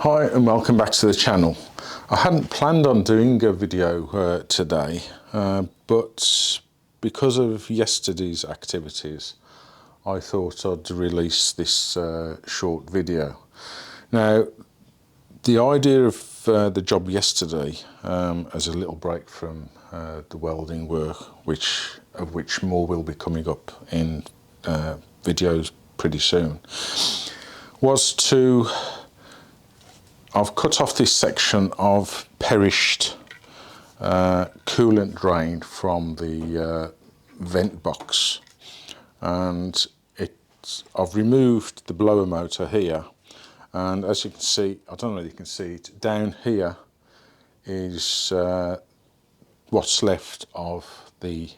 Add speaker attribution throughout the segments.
Speaker 1: Hi and welcome back to the channel. I hadn't planned on doing a video today, but because of yesterday's activities, I thought I'd release this short video. Now, the idea of the job yesterday as a little break from the welding work, of which more will be coming up in videos pretty soon, was to I've cut off this section of perished coolant drain from the vent box, and I've removed the blower motor here, and as you can see, I don't know if you can see it, down here is what's left of the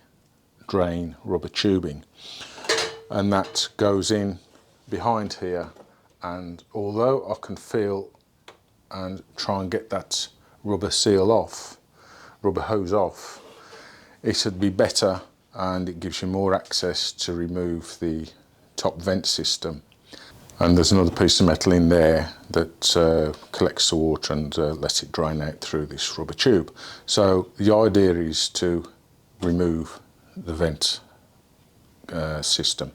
Speaker 1: drain rubber tubing, and that goes in behind here. And although I can feel and try and get that rubber hose off, it would be better, and it gives you more access to remove the top vent system. And there's another piece of metal in there that collects the water and lets it drain out through this rubber tube. So the idea is to remove the vent system.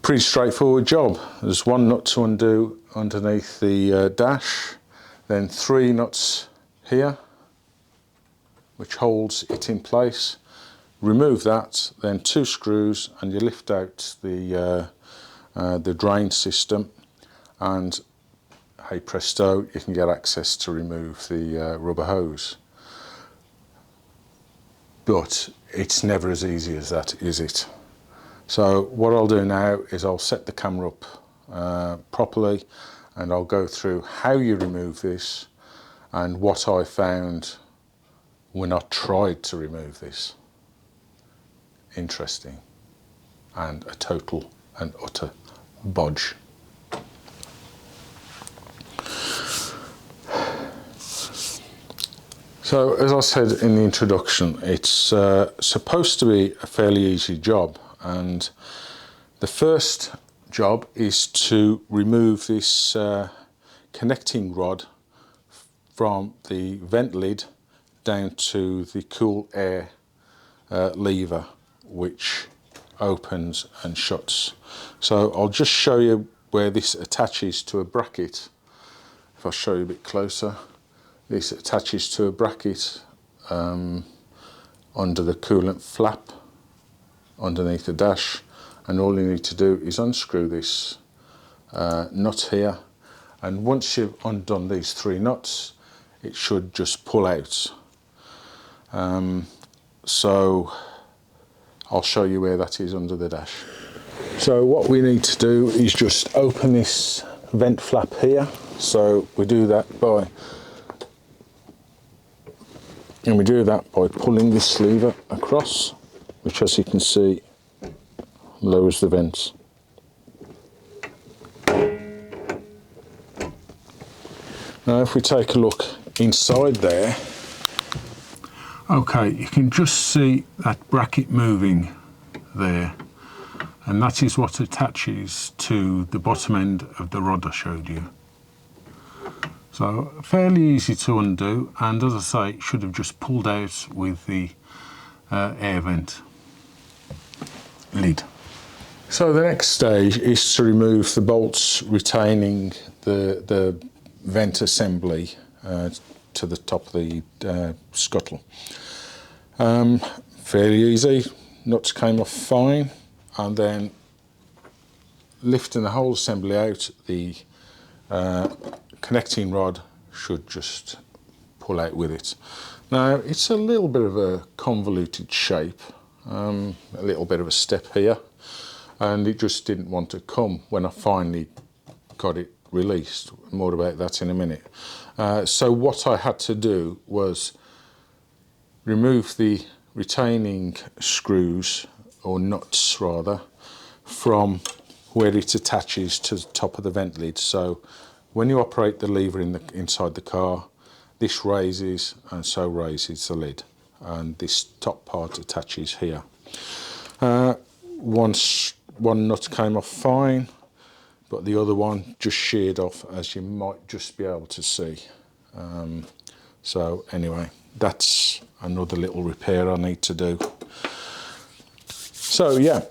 Speaker 1: Pretty straightforward job. There's one nut to undo underneath the dash, then 3 nuts here which holds it in place. Remove that, then 2 screws, and you lift out the drain system, and hey presto, you can get access to remove the rubber hose. But it's never as easy as that, is it? So what I'll do now is I'll set the camera up properly, and I'll go through how you remove this and what I found when I tried to remove this. Interesting, and a total and utter bodge. So as I said in the introduction, it's supposed to be a fairly easy job. And the first job is to remove this connecting rod from the vent lid down to the cool air lever, which opens and shuts. So I'll just show you where this attaches to a bracket. If I show you a bit closer, this attaches to a bracket under the coolant flap underneath the dash, and all you need to do is unscrew this nut here, and once you've undone these 3 nuts, it should just pull out. So I'll show you where that is under the dash. So what we need to do is just open this vent flap here. So we do that by pulling this lever across, which, as you can see, lowers the vents. Now if we take a look inside there, okay, you can just see that bracket moving there, and that is what attaches to the bottom end of the rod I showed you. So fairly easy to undo, and as I say, it should have just pulled out with the air vent lid. So the next stage is to remove the bolts retaining the vent assembly to the top of the scuttle. Fairly easy, nuts came off fine, and then lifting the whole assembly out, the connecting rod should just pull out with it. Now it's a little bit of a convoluted shape, a little bit of a step here, and it just didn't want to come when I finally got it released. More about that in a minute. So what I had to do was remove the retaining screws, or nuts rather, from where it attaches to the top of the vent lid. So when you operate the lever inside the car, this raises, and so raises the lid, and this top part attaches here. One nut came off fine, but the other one just sheared off, as you might just be able to see. So anyway, that's another little repair I need to do. So yeah,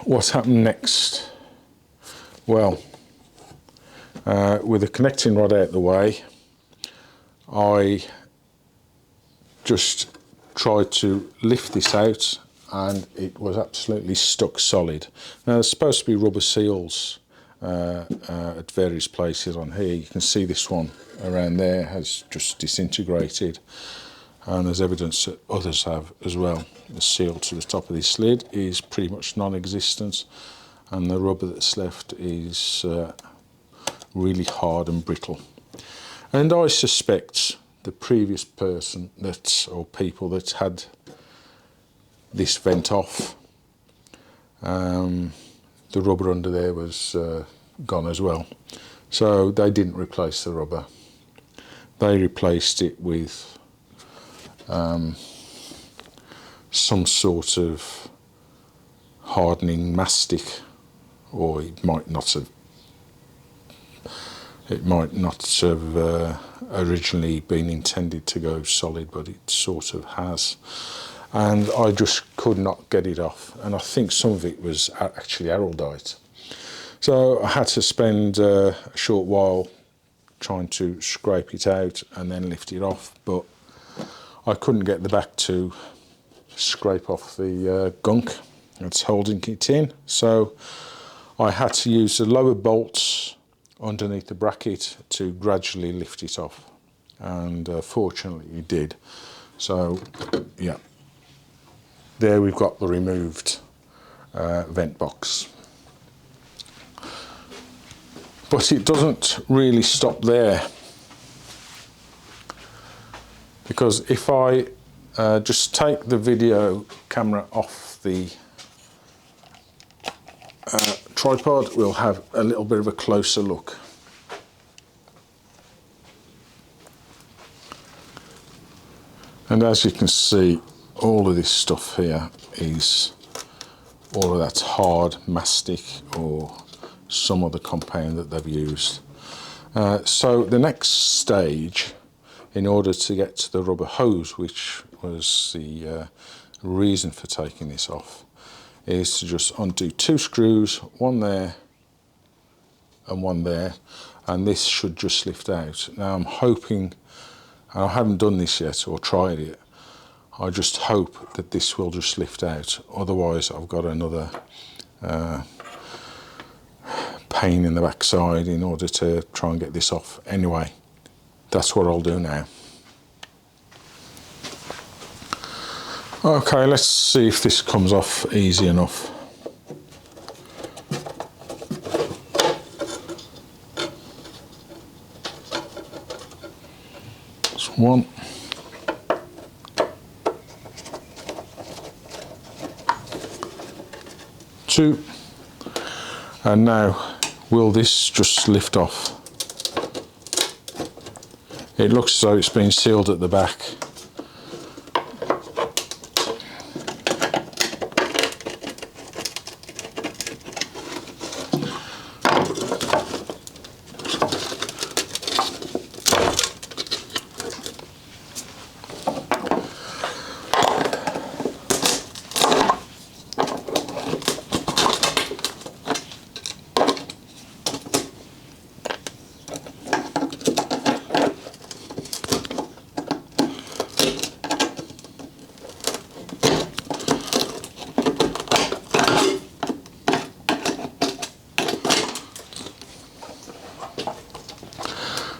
Speaker 1: what's happened next? Well, with the connecting rod out the way, I just tried to lift this out and it was absolutely stuck solid. Now there's supposed to be rubber seals at various places on here. You can see this one around there has just disintegrated, and there's evidence that others have as well. The seal to the top of this lid is pretty much non-existent, and the rubber that's left is really hard and brittle. And I suspect the previous person or people that had this vent off, the rubber under there was gone as well. So they didn't replace the rubber. They replaced it with some sort of hardening mastic, or it might not have originally been intended to go solid, but it sort of has. And I just could not get it off, and I think some of it was actually araldite. So I had to spend a short while trying to scrape it out and then lift it off, but I couldn't get the back to scrape off the gunk that's holding it in, so I had to use the lower bolts underneath the bracket to gradually lift it off, and fortunately it did. So yeah, there we've got the removed vent box. But it doesn't really stop there, because if I just take the video camera off the tripod, we'll have a little bit of a closer look. And as you can see, all of this stuff here is all of that hard mastic or some other compound that they've used. So the next stage, in order to get to the rubber hose, which was the reason for taking this off, is to just undo 2 screws, one there and one there, and this should just lift out. Now I'm hoping, and I haven't done this yet or tried it, I just hope that this will just lift out. Otherwise I've got another pain in the backside in order to try and get this off. Anyway, that's what I'll do now. Okay, let's see if this comes off easy enough. That's one. Two. And now, will this just lift off? It looks as though it's been sealed at the back.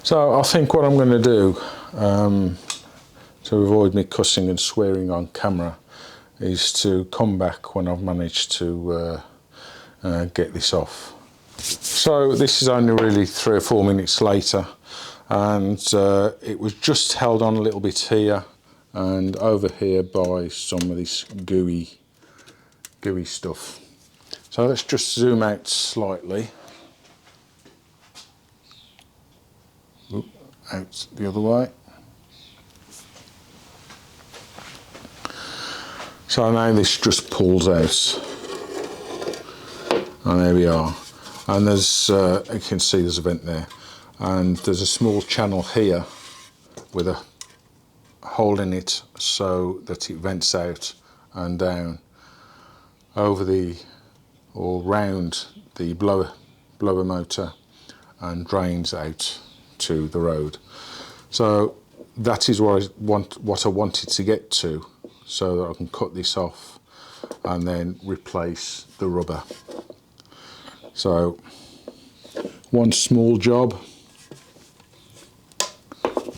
Speaker 1: So I think what I'm going to do, to avoid me cussing and swearing on camera, is to come back when I've managed to get this off. So this is only really 3 or 4 minutes later, and it was just held on a little bit here and over here by some of this gooey stuff. So let's just zoom out slightly. Out the other way. So now this just pulls out, and there we are. And there's, you can see there's a vent there, and there's a small channel here with a hole in it so that it vents out and down over the, or round the blower motor, and drains out to the road. So that is what I wanted to get to, so that I can cut this off and then replace the rubber. So one small job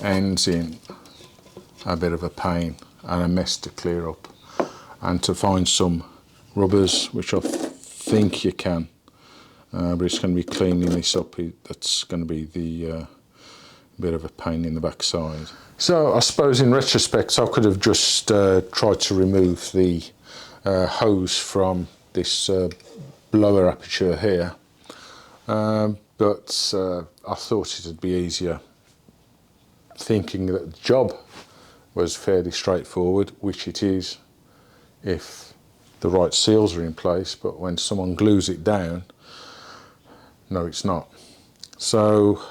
Speaker 1: ends in a bit of a pain and a mess to clear up, and to find some rubbers, which I think you can, but it's going to be cleaning this up. That's going to be the bit of a pain in the backside. So I suppose in retrospect I could have just tried to remove the hose from this blower aperture here, but I thought it'd be easier, thinking that the job was fairly straightforward, which it is if the right seals are in place, but when someone glues it down, no, it's not. So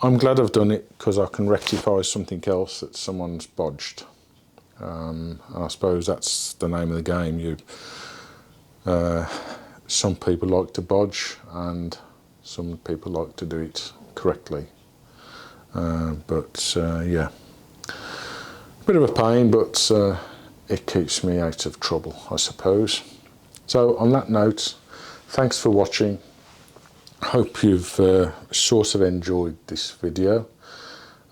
Speaker 1: I'm glad I've done it, because I can rectify something else that someone's bodged. And I suppose that's the name of the game. Some people like to bodge, and some people like to do it correctly. Yeah, a bit of a pain, but it keeps me out of trouble, I suppose. So on that note, thanks for watching. Hope you've sort of enjoyed this video,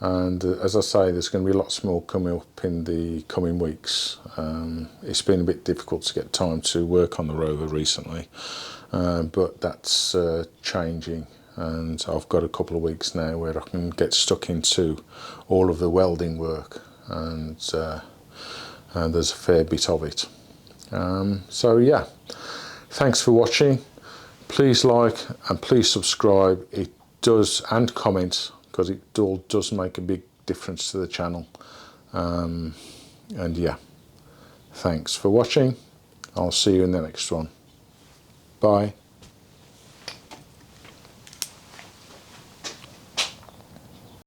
Speaker 1: and as I say, there's going to be lots more coming up in the coming weeks. It's been a bit difficult to get time to work on the Rover recently, but that's changing, and I've got a couple of weeks now where I can get stuck into all of the welding work, and there's a fair bit of it. So yeah, thanks for watching. Please like and please subscribe. It does, and comment, because it all does make a big difference to the channel. And yeah, thanks for watching. I'll see you in the next one. Bye.